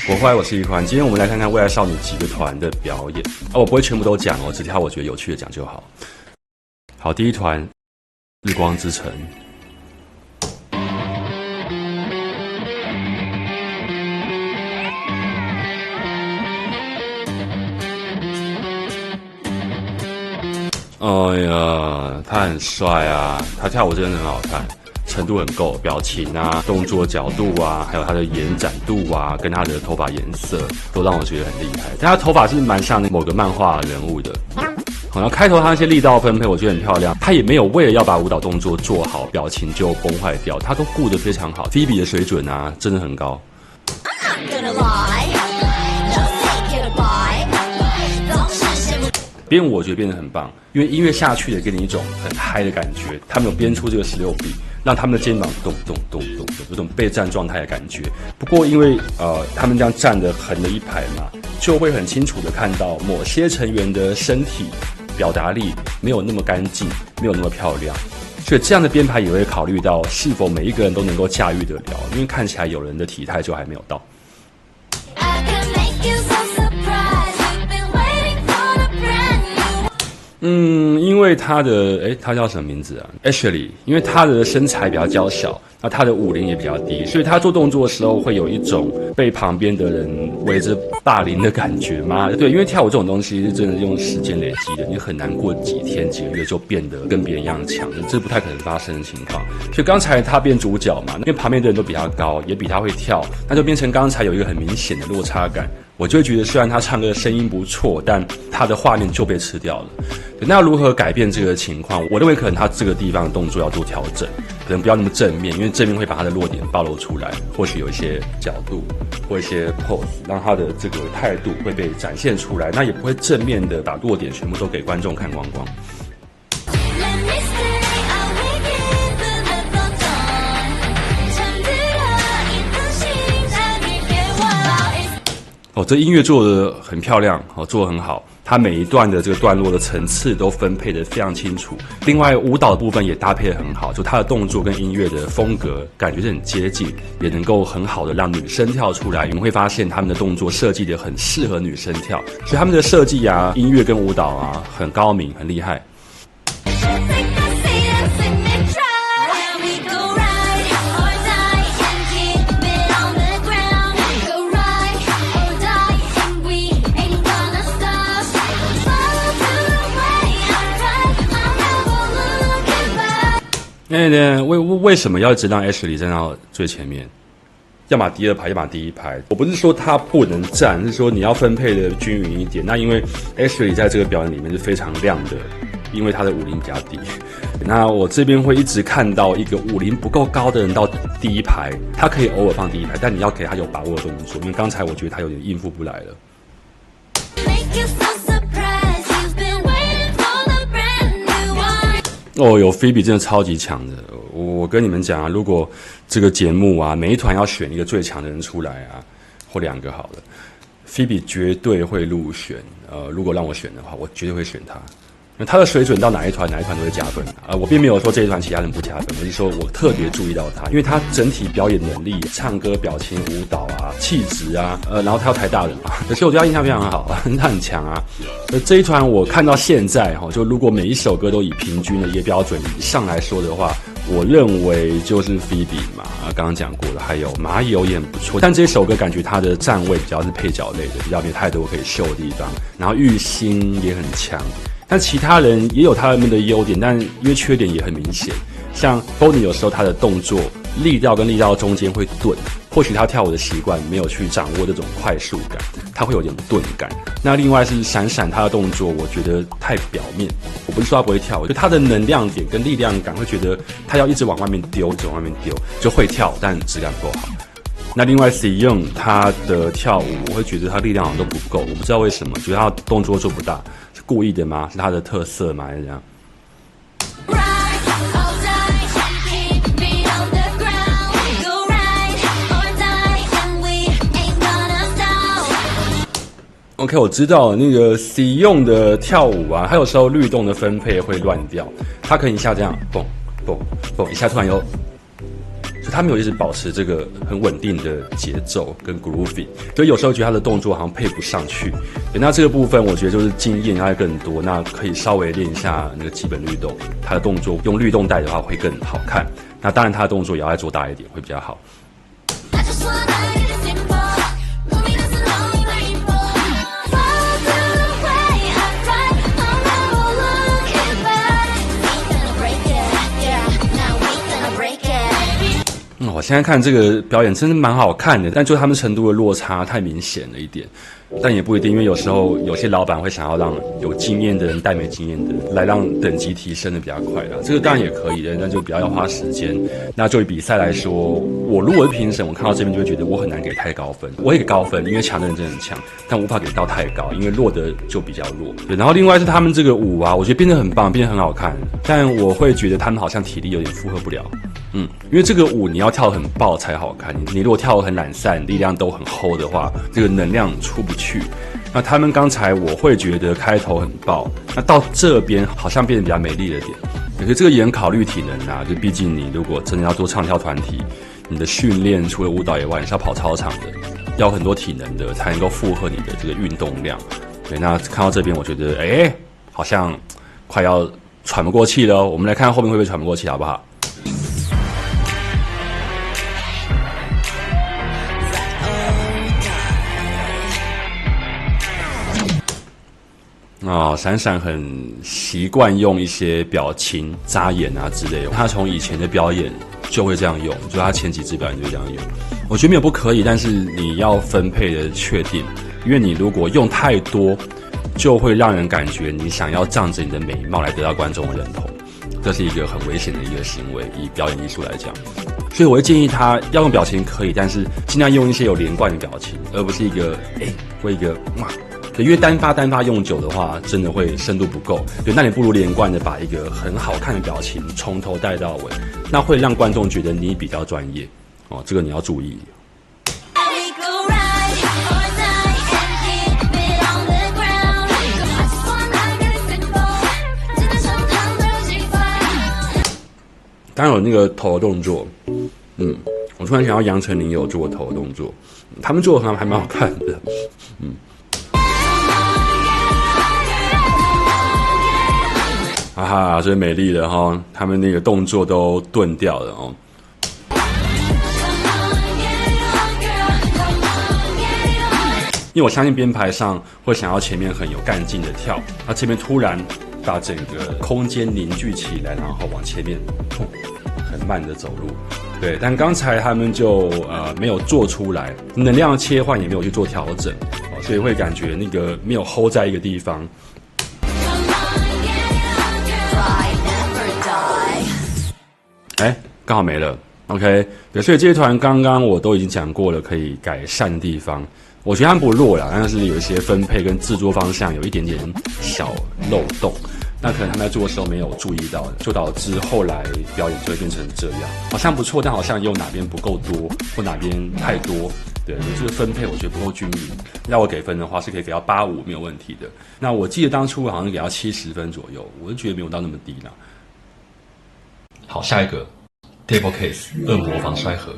我坏我是一宽，今天我们来看看未来少女几个团的表演。我不会全部都讲哦，只挑我觉得有趣的讲就好。好，第一团日光之城。哎呀，他很帅啊，他跳舞真的很好看。程度很够，表情啊、动作角度啊，还有他的延展度啊，跟他的头发颜色，都让我觉得很厉害。但他头发是蛮像某个漫画人物的。然后开头他那些力道分配，我觉得很漂亮。他也没有为了要把舞蹈动作做好，表情就崩坏掉，他都顾得非常好。Phoebe 的水准啊，真的很高。编舞我觉得编得很棒，因为音乐下去的给你一种很嗨的感觉。他们有编出这个16比，让他们的肩膀动动动动，有种备战状态的感觉。不过因为他们这样站得横的一排嘛，就会很清楚的看到某些成员的身体表达力没有那么干净，没有那么漂亮。所以这样的编排也会考虑到是否每一个人都能够驾驭得了，因为看起来有人的体态就还没有到。因为他的他叫什么名字啊 ？Ashley， 因为他的身材比较娇小，那他的舞龄也比较低，所以他做动作的时候会有一种被旁边的人围着霸凌的感觉嘛。对，因为跳舞这种东西是真的用时间累积的，你很难过几天几个月就变得跟别人一样强，这不太可能发生的情况。所以刚才他变主角嘛，因为旁边的人都比他高，也比他会跳，那就变成刚才有一个很明显的落差感。我就会觉得，虽然他唱歌声音不错，但他的画面就被吃掉了。那要如何改变这个情况？我认为可能他这个地方的动作要做调整，可能不要那么正面，因为正面会把他的弱点暴露出来。或许有一些角度或一些 pose， 让他的这个态度会被展现出来。那也不会正面的把弱点全部都给观众看光光。这音乐做得很漂亮，做得很好。它每一段的这个段落的层次都分配得非常清楚。另外，舞蹈的部分也搭配得很好，就它的动作跟音乐的风格感觉是很接近，也能够很好的让女生跳出来。你们会发现他们的动作设计得很适合女生跳，所以他们的设计啊、音乐跟舞蹈啊很高明，很厉害。为什么要一直让 Ashley 站到最前面？要么第二排，要么第一排。我不是说他不能站，是说你要分配的均匀一点。那因为 Ashley 在这个表演里面是非常亮的，因为他的舞龄比较低。那我这边会一直看到一个舞龄不够高的人到第一排，他可以偶尔放第一排，但你要给他有把握的动作，因为刚才我觉得他有点应付不来了。有 Phoebe 真的超级强的。我跟你们讲啊，如果这个节目啊，每一团要选一个最强的人出来啊，或2个好了 ，Phoebe 绝对会入选。如果让我选的话，我绝对会选他。他的水准到哪一团都会加分。我并没有说这一团其他人不加分，我是说我特别注意到他，因为他整体表演能力、唱歌、表情、舞蹈啊、气质啊，然后他要台大人嘛，所以我对他印象非常好，他很强啊。这一团我看到现在就如果每一首歌都以平均的一个标准以上来说的话，我认为就是 Phoebe 嘛，刚刚讲过了，还有麻友也很不错，但这首歌感觉他的站位比较是配角类的，比较没太多可以秀的地方，然后玉兴也很强。但其他人也有他们的优点，但因为缺点也很明显。像 Bonnie 有时候他的动作力道跟力道中间会顿，或许他跳舞的习惯没有去掌握这种快速感，他会有点顿感。那另外是闪闪他的动作，我觉得太表面。我不是说他不会跳，就他的能量点跟力量感，会觉得他要一直往外面丢，一直往外面丢，就会跳，但质感不够好。那另外 Seyoung 他的跳舞，我会觉得他力量好像都不够，我不知道为什么，觉得他动作做不大，是故意的吗？是他的特色吗？还是怎样？OK， 我知道那个 Seyoung 的跳舞啊，他有时候律动的分配会乱掉，他可以一下这样蹦蹦蹦，一下突然又所以他没有一直保持这个很稳定的节奏跟 grooving， 所以有时候觉得他的动作好像配不上去。那这个部分我觉得就是经验要更多，那可以稍微练一下那个基本律动，他的动作用律动带的话会更好看。那当然他的动作也要再做大一点会比较好。我现在看这个表演真的蛮好看的，但就他们程度的落差太明显了一点。但也不一定，因为有时候有些老板会想要让有经验的人带没经验的人，来让等级提升的比较快啦。这个当然也可以的，那就比较要花时间。那就以比赛来说，我如果是评审，我看到这边就会觉得我很难给太高分。我也给高分，因为强的人真的很强，但无法给到太高，因为弱的就比较弱。对，然后另外是他们这个舞啊，我觉得变得很棒，变得很好看，但我会觉得他们好像体力有点负荷不了。因为这个舞你要跳得很爆才好看，你如果跳得很懒散，力量都很 hold 的话，这个能量出不去。那他们刚才我会觉得开头很爆，那到这边好像变得比较美丽了点。可是这个也很考虑体能啊，就毕竟你如果真的要做唱跳团体，你的训练除了舞蹈以外，你是要跑操场的，要很多体能的，才能够负荷你的这个运动量。对，那看到这边，我觉得好像快要喘不过气了哦。我们来看后面会不会喘不过气，好不好？闪闪很习惯用一些表情、眨眼啊之类的。他从以前的表演就会这样用，就他前几支表演就这样用。我觉得没有不可以，但是你要分配的确定，因为你如果用太多，就会让人感觉你想要仗着你的美貌来得到观众的认同，这是一个很危险的一个行为，以表演艺术来讲。所以我会建议他要用表情可以，但是尽量用一些有连贯的表情，而不是一个或一个哇。因为单发用久的话，真的会深度不够。对，那你不如连贯的把一个很好看的表情从头带到尾，那会让观众觉得你比较专业。这个你要注意。当然有那个头的动作，我突然想要杨丞琳有做头的动作，他们做的还蛮好看的，哈哈，最美丽的哈，他们那个动作都顿掉了哦。因为我相信编排上会想要前面很有干劲的跳，那这边突然把整个空间凝聚起来，然后往前面很慢的走路。对，但刚才他们就没有做出来，能量切换也没有去做调整，所以会感觉那个没有 hold 在一个地方。刚好没了 ，OK， 对，所以这一团刚刚我都已经讲过了，可以改善的地方，我觉得他们不弱啦，但是有一些分配跟制作方向有一点点小漏洞，那可能他们在做的时候没有注意到，就导致后来表演就会变成这样，好像不错，但好像又哪边不够多，或哪边太多，对，这个分配我觉得不够均匀。要我给分的话，是可以给到85没有问题的。那我记得当初好像给到70分左右，我就觉得没有到那么低啦。好，下一个。Devil Case 恶魔防摔盒，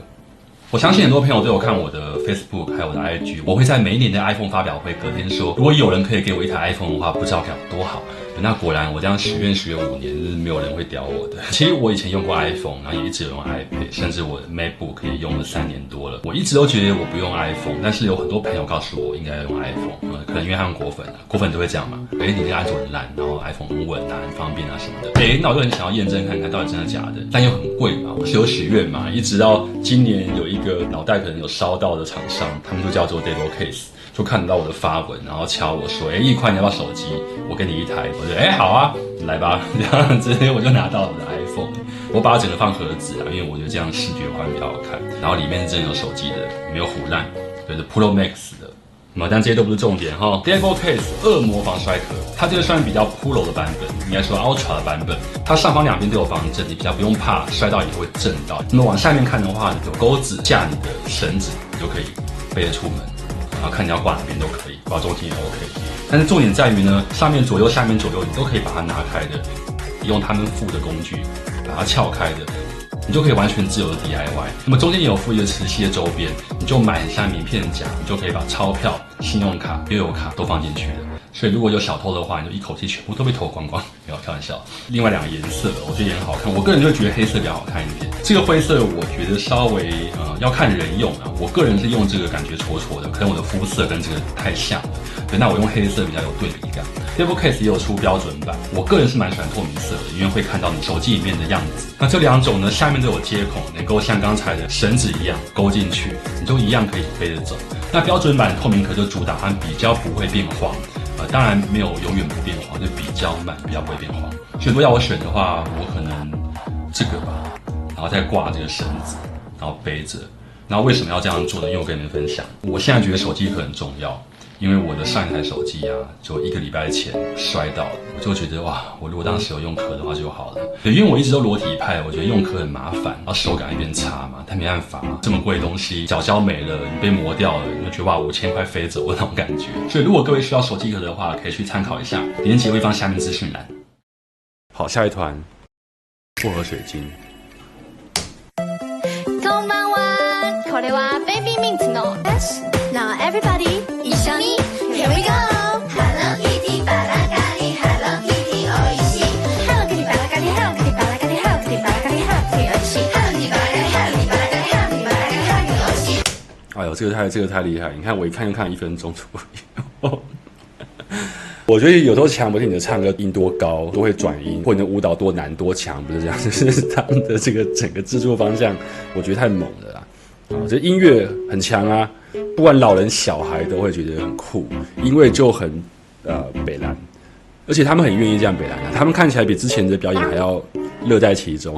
我相信很多朋友都有看我的 Facebook 还有我的 IG， 我会在每一年的 iPhone 发表会隔天说，如果有人可以给我一台 iPhone 的话，不知道该有多好。那果然我这样许愿许了5年，就是没有人会屌我的。其实我以前用过 iPhone， 然后也一直有用 iPad， 甚至我的 MacBook 也用了3年多了。我一直都觉得我不用 iPhone， 但是有很多朋友告诉我应该要用 iPhone，可能因为他们果粉啊，果粉都会这样嘛。你这个安卓很烂，然后 iPhone 很稳啊，很方便啊什么的。那我就很想要验证看看到底真的假的，但又很贵嘛，我是有许愿嘛，一直到今年有一个脑袋可能有烧到的厂商，他们就叫做 Devil Case。就看得到我的发文，然后敲我说：“1块你要不要手机？我给你一台。”我就好啊，来吧，这样子我就拿到了我的 iPhone。我把它整个放盒子啊，因为我觉得这样视觉化比较好看。然后里面是真的有手机的，没有唬烂，就是 Pro Max 的。但这些都不是重点哈。Devil Case 恶魔防摔壳，它这个算比较 Pro 的版本，应该说 Ultra 的版本。它上方2边都有防震，你比较不用怕摔到以后会震到。那么往下面看的话，有钩子架你的绳子，你就可以背着出门。然后看你要挂哪边都可以，挂中间也 OK。但是重点在于呢，上面左右、下面左右，你都可以把它拿开的，用他们附的工具把它撬开的。你就可以完全自由的 DIY。那么中间也有附一个磁吸的周边，你就买很像名片夹，你就可以把钞票、信用卡、悠游卡都放进去了。所以如果有小偷的话，你就一口气全部都被偷光光。没有开玩笑。另外2个颜色，我觉得也很好看。我个人就觉得黑色比较好看一点。这个灰色我觉得稍微要看人用啊。我个人是用这个感觉戳戳的，可能我的肤色跟这个太像了。对，那我用黑色比较有对比感。Devil Case 也有出标准版，我个人是蛮喜欢透明色的，因为会看到你手机里面的样子。那这2种呢，下面都有接孔，能够像刚才的绳子一样勾进去，你就一样可以背着走。那标准版透明壳就主打它比较不会变黄。当然没有永远不变黄，就比较慢，比较不会变黄。所以如果要我选的话，我可能这个吧，然后再挂这个绳子，然后背着。然后为什么要这样做呢？因为我跟你们分享，我现在觉得手机壳很重要。因为我的上一台手机就1个礼拜前摔到了，我就觉得哇，我如果当时有用壳的话就好了。对，因为我一直都裸体派，我觉得用壳很麻烦，然后手感也变差嘛，但没办法，这么贵的东西，角胶没了，你被磨掉了，你就觉得哇，5000块飞走的那种感觉。所以如果各位需要手机壳的话，可以去参考一下，链接会放下面资讯栏。好，下一团薄荷水晶。こんばんは。これはベビーミントの。Now everybody 一緒に Here we go。Hello Kitty バラカリ Hello Kitty おいしい Hello Kitty バラカリ Hello Kitty バラカリ Hello Kitty バラカリ Hello Kitty おいしい Hello Kitty バラカリ Hello Kitty バラカリ Hello Kitty バラカリ Hello Kitty おいしい。哎呦，这个太厉害！你看我一看就看1分钟左右。我觉得有时候强不是你的唱歌音多高，多会转音，或者你的舞蹈多难多强，不是这样，就是他们的这个整个制作方向，我觉得太猛了啦。这音乐很强啊，不管老人小孩都会觉得很酷，因为就很北蓝，而且他们很愿意这样北蓝啊，他们看起来比之前的表演还要乐在其中。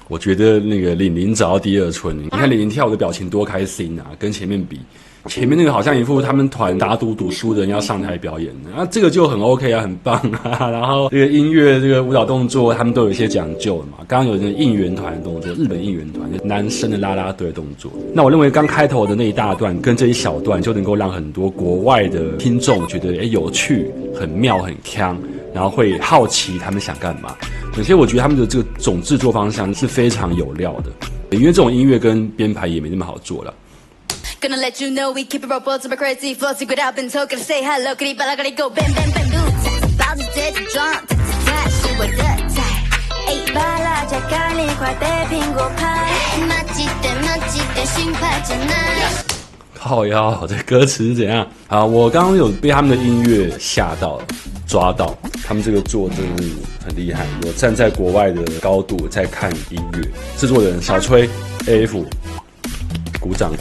我觉得那个玲玲找到第2春，你看玲玲跳舞的表情多开心啊，跟前面比，前面那个好像一副他们团打赌输的人要上台表演的，那这个就很 OK 啊，很棒啊。然后这个音乐、这个舞蹈动作，他们都有一些讲究的嘛。刚刚有那个应援团的动作，日本应援团男生的啦啦队的动作。那我认为刚开头的那一大段跟这一小段，就能够让很多国外的听众觉得有趣、很妙、很鏘，然后会好奇他们想干嘛。所以我觉得他们的这个总制作方向是非常有料的，因为这种音乐跟编排也没那么好做了。Gonna let you know we keep it real, super crazy, flow secret out, been told, gonna say hello, kitty, but I gotta go, bam, bam, bam, boots, 包子这种装，它是我的菜。巴拉加咖喱块的苹果派，马吉的新派真爱。靠腰，这歌词是怎样啊？我刚刚有被他们的音乐吓到了。抓到他们这个做真的是很厉害，有站在国外的高度在看音乐，制作人小崔 AF 鼓掌。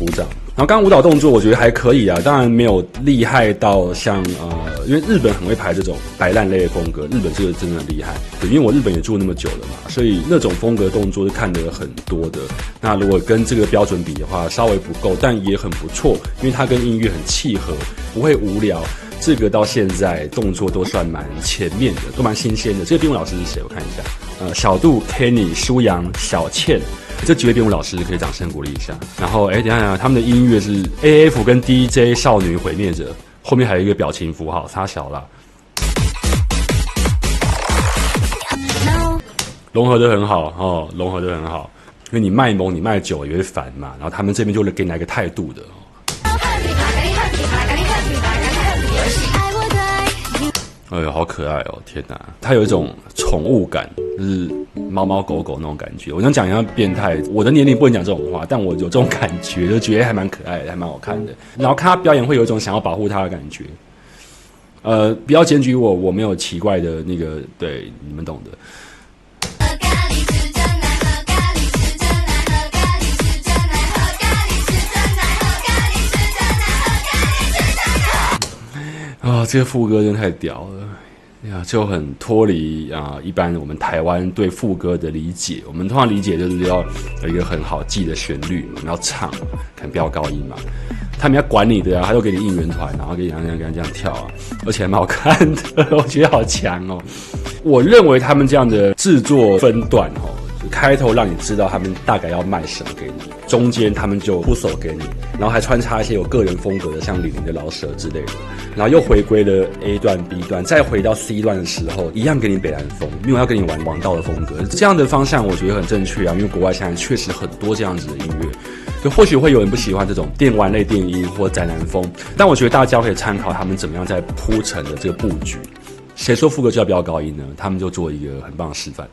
然后刚刚舞蹈动作我觉得还可以啊，当然没有厉害到像因为日本很会排这种白烂类的风格，日本这个真的很厉害。对，因为我日本也住那么久了嘛，所以那种风格动作是看得很多的。那如果跟这个标准比的话，稍微不够，但也很不错，因为它跟音乐很契合，不会无聊。这个到现在动作都算蛮前面的，都蛮新鲜的。这个编舞老师是谁？我看一下，小杜、Kenny、舒阳、小倩，这几位编舞老师可以掌声鼓励一下。然后，等一下，他们的音乐是 AF 跟 DJ 少女毁灭者，后面还有一个表情符号，差小啦，融合得很好哦，融合得很好。因为你卖萌，你卖久也会烦嘛。然后他们这边就给你来个态度的。哎呦，好可爱哦！天哪，它有一种宠物感，就是猫猫狗狗那种感觉。我想讲一下变态，我的年龄不能讲这种话，但我有这种感觉，就觉得还蛮可爱的，还蛮好看的。然后看他表演，会有一种想要保护他的感觉。不要检举我，我没有奇怪的那个，对，你们懂的。这个副歌真的太屌了呀，就很脱离一般我们台湾对副歌的理解。我们通常理解就是要有一个很好记的旋律，我们要唱，可能飙高音嘛。他们要管你的啊，他都给你应援团，然后给你这样跳啊，而且还蛮好看的，我觉得好强哦。我认为他们这样的制作分段开头让你知道他们大概要卖什么给你，中间他们就铺手给你，然后还穿插一些有个人风格的，像李宁的老舍之类的，然后又回归了 A 段 B 段，再回到 C 段的时候，一样给你北兰风，没有要跟你玩王道的风格。这样的方向我觉得很正确啊，因为国外现在确实很多这样子的音乐。就或许会有人不喜欢这种电玩类电音或宅男风，但我觉得大家可以参考他们怎么样在铺陈的这个布局。谁说副歌就要飙高音呢？他们就做一个很棒的示范。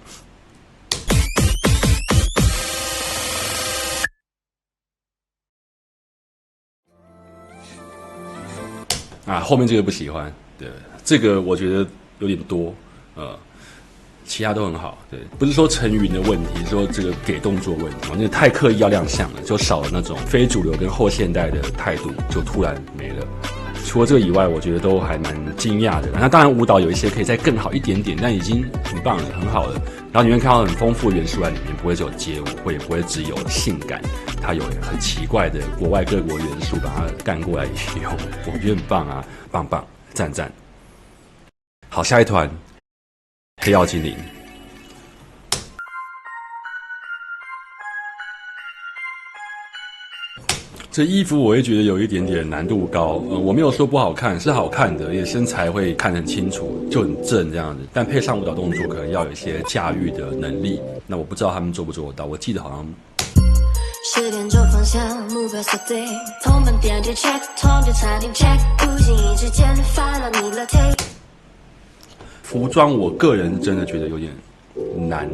后面这个不喜欢，对，这个我觉得有点多，其他都很好，对，不是说成语的问题，说这个给动作问题，那太刻意要亮相了，就少了那种非主流跟后现代的态度，就突然没了。除了这个以外，我觉得都还蛮惊讶的。那当然舞蹈有一些可以再更好一点点，但已经很棒了，很好了。然后你会看到很丰富的元素在里面，不会只有街舞，也不会只有性感，它有很奇怪的国外各国元素把它干过来用，我觉得很棒啊，棒棒，赞赞。好，下一团黑曜精灵。这衣服我会觉得有一点点难度高，我没有说不好看，是好看的，也身材会看得很清楚，就很正这样子。但配上舞蹈动作，可能要有一些驾驭的能力。那我不知道他们做不做得到，我记得好像。10点钟方向，目标锁定，同伴点击 check， 同就差点 check， 不经意之间翻了你的 take。服装我个人真的觉得有点难。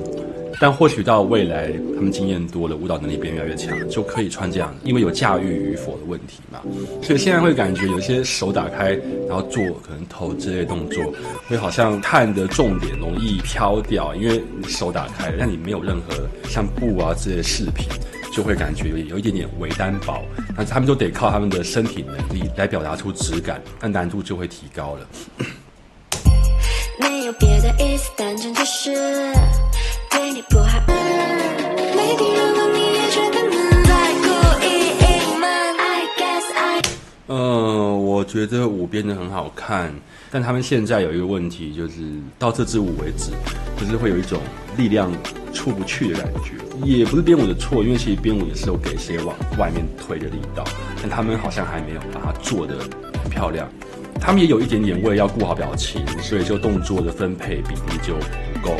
但或许到未来，他们经验多了，舞蹈能力变越来越强，就可以穿这样，因为有驾驭与否的问题嘛。所以现在会感觉有些手打开，然后做可能头之类的动作，会好像看的重点容易飘掉，因为你手打开了，但你没有任何像布啊这些饰品，就会感觉有一点点微单薄。那他们就得靠他们的身体能力来表达出质感，那难度就会提高了。没有别的意思，单纯就是对你不好。Maybe 如果你也觉得能再故意隐瞒 I guess I 我觉得舞编得很好看，但他们现在有一个问题，就是到这支舞为止，就是会有一种力量出不去的感觉。也不是编舞的错，因为其实编舞也是有给一些往外面推的力道，但他们好像还没有把它做得很漂亮。他们也有一点点为了要顾好表情，所以就动作的分配比例就不够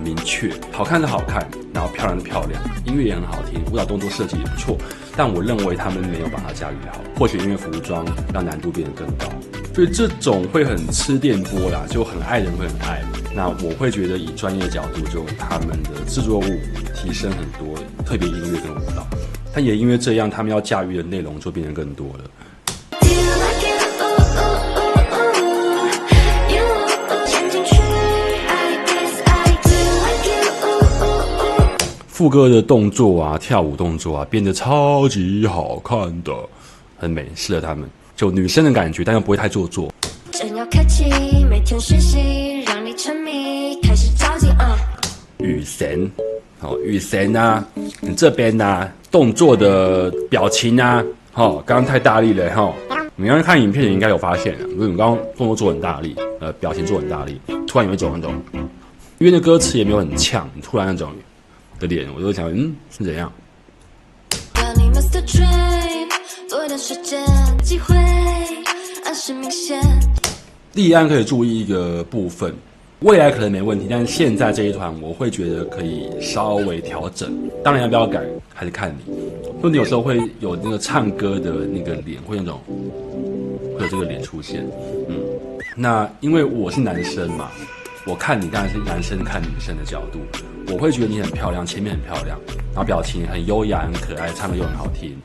明确。好看的好看，然后漂亮的漂亮，音乐也很好听，舞蹈动作设计也不错，但我认为他们没有把它驾驭好。或许因为服装让难度变得更高，所以这种会很吃电波啦，就很爱人会很爱。那我会觉得以专业角度，就他们的制作物提升很多，特别音乐跟舞蹈，但也因为这样，他们要驾驭的内容就变得更多了。副歌的动作啊，跳舞动作啊，变得超级好看的，很美，适合他们，就女生的感觉，但又不会太做作。正要客气，每天学习，让你沉迷，开始着急啊。雨神，雨神啊，你这边啊，动作的表情啊，刚刚太大力了你刚刚看影片也应该有发现，因为你刚刚动作做很大力，表情做很大力，突然有一种那种，因为那歌词也没有很呛，突然那种的脸，我就想，是怎样？立案可以注意一个部分，未来可能没问题，但是现在这一团我会觉得可以稍微调整。当然要不要改还是看你，就你有时候会有那个唱歌的那个脸，会有这个脸出现。那因为我是男生嘛，我看你当然是男生看女生的角度。我会觉得你很漂亮，前面很漂亮，然后表情很优雅、很可爱，唱歌又很好听。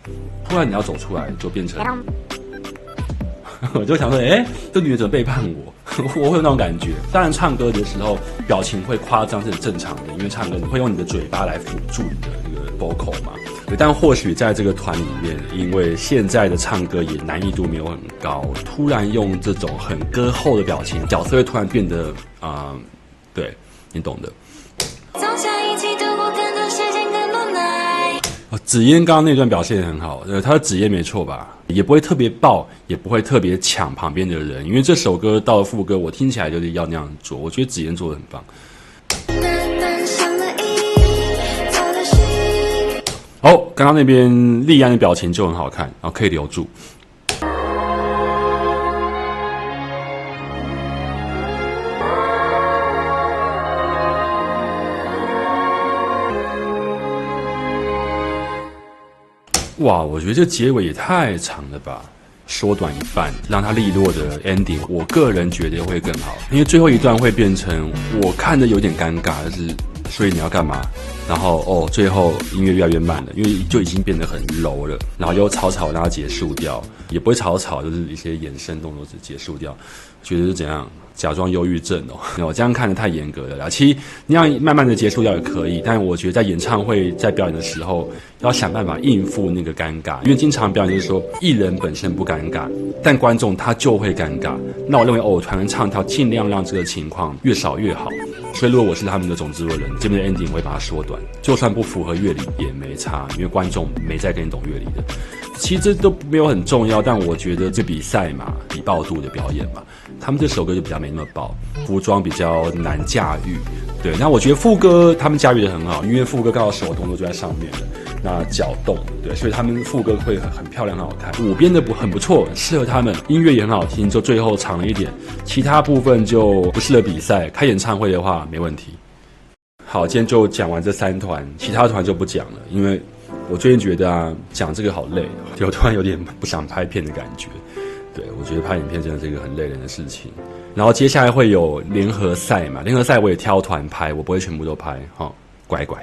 突然你要走出来，就变成，我就想说，这女的怎么背叛我？我会有那种感觉。当然，唱歌的时候表情会夸张是很正常的，因为唱歌你会用你的嘴巴来辅助你的那个 vocal 嘛。但或许在这个团里面，因为现在的唱歌也难易度没有很高，突然用这种很歌后的表情，角色会突然变得对，你懂的。紫嫣刚刚那段表现很好，他的紫嫣没错吧？也不会特别爆，也不会特别抢旁边的人，因为这首歌到了副歌，我听起来就是要那样做。我觉得紫嫣做得很棒。刚刚那边立安的表情就很好看，然后可以留住。哇，我觉得这结尾也太长了吧，缩短一半，让它利落的 ending， 我个人觉得会更好，因为最后一段会变成我看的有点尴尬，就是所以你要干嘛？然后最后音乐越来越慢了，因为就已经变得很柔了，然后又草草让它结束掉，也不会草草，就是一些衍生动作只结束掉，觉得是怎样？假装忧郁症我这样看得太严格了啦。其实那样慢慢的结束掉也可以，但我觉得在演唱会在表演的时候，要想办法应付那个尴尬，因为经常表演就是说艺人本身不尴尬，但观众他就会尴尬。那我认为偶团跟唱跳尽量让这个情况越少越好。所以如果我是他们的总制作人，这边的 ending 我会把它缩短，就算不符合乐理也没差，因为观众没在跟你懂乐理的。其实这都没有很重要，但我觉得这比赛嘛，比爆度的表演嘛，他们这首歌就比较没那么爆，服装比较难驾驭。对，那我觉得副歌他们驾驭的很好，因为副歌刚好手动作就在上面的，那脚动，对，所以他们副歌会很漂亮，很好看。舞编的很不错，适合他们，音乐也很好听，就最后长了一点，其他部分就不适合比赛。开演唱会的话没问题。好，今天就讲完这3团，其他团就不讲了，因为我最近觉得讲这个好累，就突然有点不想拍片的感觉。对，我觉得拍影片真的是一个很累人的事情。然后接下来会有联合赛嘛，联合赛我也挑团拍，我不会全部都拍，乖乖。